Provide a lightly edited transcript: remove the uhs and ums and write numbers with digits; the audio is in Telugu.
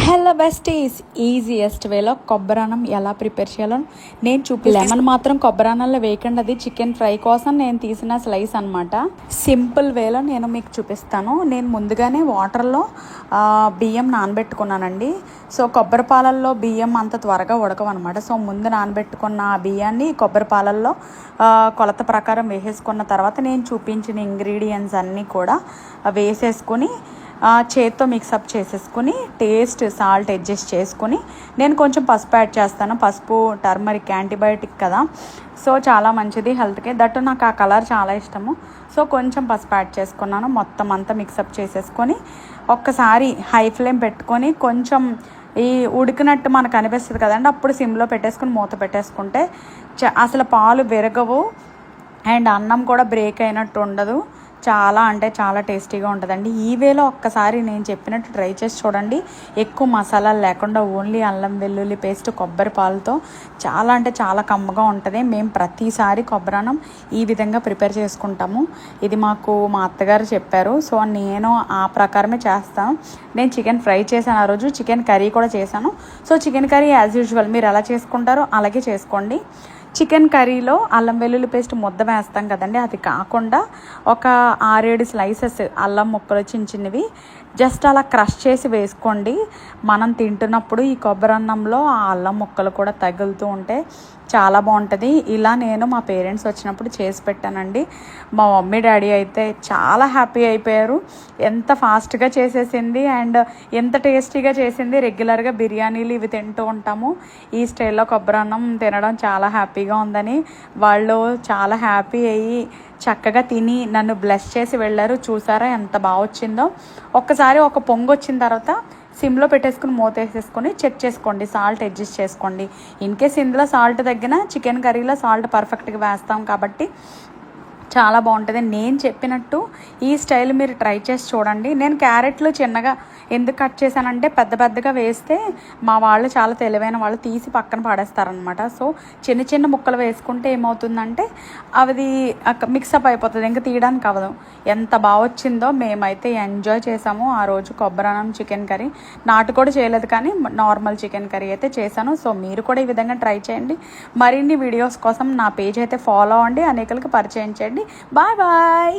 హలో బెస్టీస్, ఈజియెస్ట్ వేలో కొబ్బరాన్నం ఎలా ప్రిపేర్ చేయాలో నేను లెమన్ మాత్రం కొబ్బరాన్నంలో వేయకండి, అది చికెన్ ఫ్రై కోసం నేను తీసిన స్లైస్ అనమాట. సింపుల్ వేలో నేను మీకు చూపిస్తాను. నేను ముందుగానే వాటర్లో బియ్యం నానబెట్టుకున్నానండి. సో కొబ్బరి పాలల్లో బియ్యం అంత త్వరగా ఉడకవన్నమాట. సో ముందు నానబెట్టుకున్న ఆ బియ్యాన్ని కొబ్బరి పాలల్లో కొలత ప్రకారం వేసేసుకున్న తర్వాత నేను చూపించిన ఇంగ్రీడియంట్స్ అన్నీ కూడా వేసేసుకొని చేత్తో మిక్సప్ చేసేసుకుని టేస్ట్ సాల్ట్ అడ్జస్ట్ చేసుకుని నేను కొంచెం పసుపు యాడ్ చేస్తాను. పసుపు టర్మరిక్ యాంటీబయాటిక్ కదా, సో చాలా మంచిది హెల్త్కి. దట్టు నాకు ఆ కలర్ చాలా ఇష్టము. సో కొంచెం పసుపు యాడ్ చేసుకున్నాను. మొత్తం అంతా మిక్సప్ చేసేసుకొని ఒక్కసారి హై ఫ్లేమ్ పెట్టుకొని కొంచెం ఈ ఉడికినట్టు మనకు అనిపిస్తుంది కదండి, అప్పుడు సిమ్లో పెట్టేసుకుని మూత పెట్టేసుకుంటే అసలు పాలు విరగవు అండ్ అన్నం కూడా బ్రేక్ అయినట్టు ఉండదు. చాలా అంటే చాలా టేస్టీగా ఉంటుందండి. ఈ వేలో ఒక్కసారి నేను చెప్పినట్టు ట్రై చేసి చూడండి. ఎక్కువ మసాలాలు లేకుండా ఓన్లీ అల్లం వెల్లుల్లి పేస్ట్ కొబ్బరి పాలతో చాలా అంటే చాలా కమ్మగా ఉంటుంది. మేము ప్రతిసారి కొబ్బరాన్నం ఈ విధంగా ప్రిపేర్ చేసుకుంటాము. ఇది మాకు మా అత్తగారు చెప్పారు, సో నేను ఆ ప్రకారమే చేస్తాను. నేను చికెన్ ఫ్రై చేశాను, ఆ రోజు చికెన్ కర్రీ కూడా చేశాను. So chicken curry as usual మీరు ఎలా చేసుకుంటారో అలాగే చేసుకోండి. చికెన్ కర్రీలో అల్లం వెల్లుల్లి పేస్ట్ ముద్ద వేస్తాం కదండి, అది కాకుండా ఒక 6-7 స్లైసెస్ అల్లం ముక్కలు చిన్న చిన్నవి జస్ట్ అలా క్రష్ చేసి వేసుకోండి. మనం తింటున్నప్పుడు ఈ కొబ్బరి అన్నంలో ఆ అల్లం ముక్కలు కూడా తగులుతూ ఉంటే చాలా బాగుంటుంది. ఇలా నేను మా పేరెంట్స్ వచ్చినప్పుడు చేసి పెట్టానండి. మా మమ్మీ డాడీ అయితే చాలా హ్యాపీ అయిపోయారు. ఎంత ఫాస్ట్గా చేసేసింది అండ్ ఎంత టేస్టీగా చేసింది. రెగ్యులర్గా బిర్యానీలు ఇవి తింటూ ఉంటాము, ఈ స్టైల్లో కొబ్బరి అన్నం తినడం చాలా హ్యాపీగా ఉందని వాళ్ళు చాలా హ్యాపీ అయ్యి చక్కగా తిని నన్ను బ్లెస్ చేసి వెళ్ళారు. చూసారా ఎంత బాగా వచ్చిందో. ఒక్కసారి ఒక పొంగు వచ్చిన తర్వాత సిమ్లో పెట్టేసుకుని మూత వేసేసుకొని చెక్ చేసుకోండి, సాల్ట్ అడ్జస్ట్ చేసుకోండి. ఇన్ కేస్ ఇందులో సాల్ట్ తగ్గిన చికెన్ కర్రీలో సాల్ట్ పర్ఫెక్ట్గా వేస్తాం కాబట్టి చాలా బాగుంటుంది. నేను చెప్పినట్టు ఈ స్టైల్ మీరు ట్రై చేసి చూడండి. నేను క్యారెట్లు చిన్నగా ఎందుకు కట్ చేశానంటే పెద్ద పెద్దగా వేస్తే మా వాళ్ళు చాలా తెలివైన వాళ్ళు తీసి పక్కన పడేస్తారనమాట. సో చిన్న చిన్న ముక్కలు వేసుకుంటే ఏమవుతుందంటే అది మిక్సప్ అయిపోతుంది, ఇంకా తీయడానికి అవ్వదు. ఎంత బాగా వచ్చిందో, మేమైతే ఎంజాయ్ చేసాము ఆ రోజు కొబ్బరాన్నం చికెన్ కర్రీ. నాటుకోడి చేయలేదు కానీ నార్మల్ చికెన్ కర్రీ అయితే చేశాను. సో మీరు కూడా ఈ విధంగా ట్రై చేయండి. మరిన్ని వీడియోస్ కోసం నా పేజ్ అయితే ఫాలో అవ్వండి, అనేకులకు పరిచయం చేయండి. Bye bye.